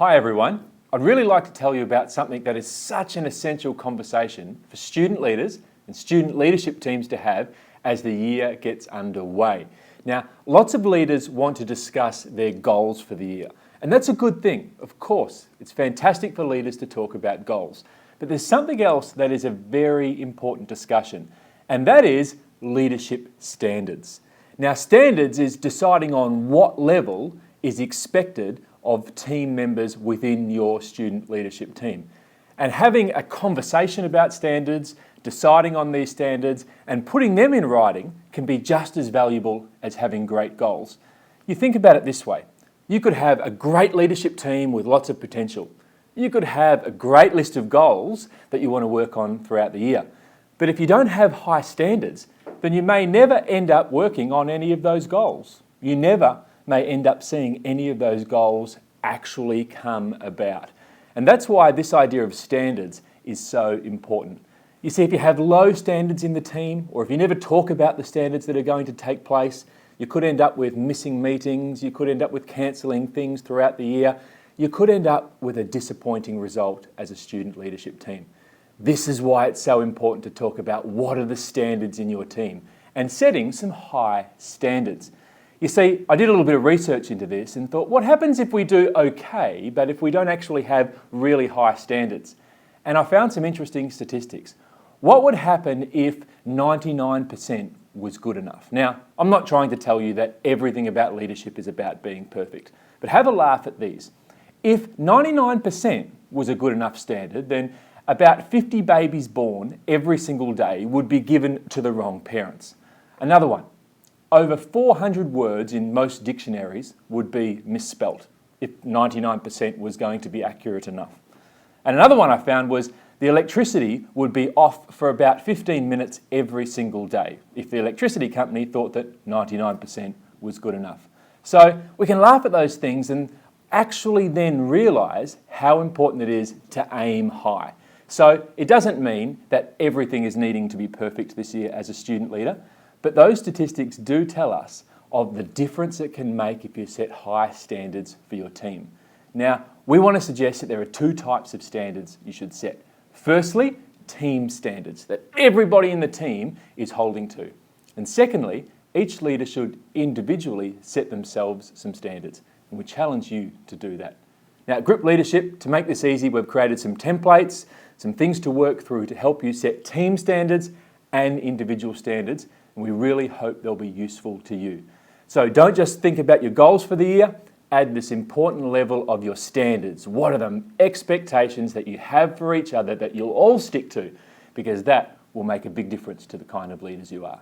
Hi everyone. I'd really like to tell you about something that is such an essential conversation for student leaders and student leadership teams to have as the year gets underway. Now, lots of leaders want to discuss their goals for the year, and that's a good thing, of course. It's fantastic for leaders to talk about goals, but there's something else that is a very important discussion, and that is leadership standards. Now, standards is deciding on what level is expected of team members within your student leadership team. And having a conversation about standards, deciding on these standards, and putting them in writing can be just as valuable as having great goals. You think about it this way. You could have a great leadership team with lots of potential. You could have a great list of goals that you want to work on throughout the year. But if you don't have high standards, then you may never end up working on any of those goals. You never may end up seeing any of those goals actually come about. And that's why this idea of standards is so important. You see, if you have low standards in the team, or if you never talk about the standards that are going to take place, you could end up with missing meetings, you could end up with cancelling things throughout the year, you could end up with a disappointing result as a student leadership team. This is why it's so important to talk about what are the standards in your team and setting some high standards. You see, I did a little bit of research into this and thought, what happens if we do okay, but if we don't actually have really high standards? And I found some interesting statistics. What would happen if 99% was good enough? Now, I'm not trying to tell you that everything about leadership is about being perfect, but have a laugh at these. If 99% was a good enough standard, then about 50 babies born every single day would be given to the wrong parents. Another one. Over 400 words in most dictionaries would be misspelt if 99% was going to be accurate enough. And another one I found was the electricity would be off for about 15 minutes every single day if the electricity company thought that 99% was good enough. So we can laugh at those things and actually then realise how important it is to aim high. So it doesn't mean that everything is needing to be perfect this year as a student leader, but those statistics do tell us of the difference it can make if you set high standards for your team. Now, we want to suggest that there are two types of standards you should set. Firstly, team standards that everybody in the team is holding to. And secondly, each leader should individually set themselves some standards, and we challenge you to do that. Now, at Group Leadership, to make this easy, we've created some templates, some things to work through to help you set team standards and individual standards, and we really hope they'll be useful to you. So don't just think about your goals for the year, add this important level of your standards. What are the expectations that you have for each other that you'll all stick to? Because that will make a big difference to the kind of leaders you are.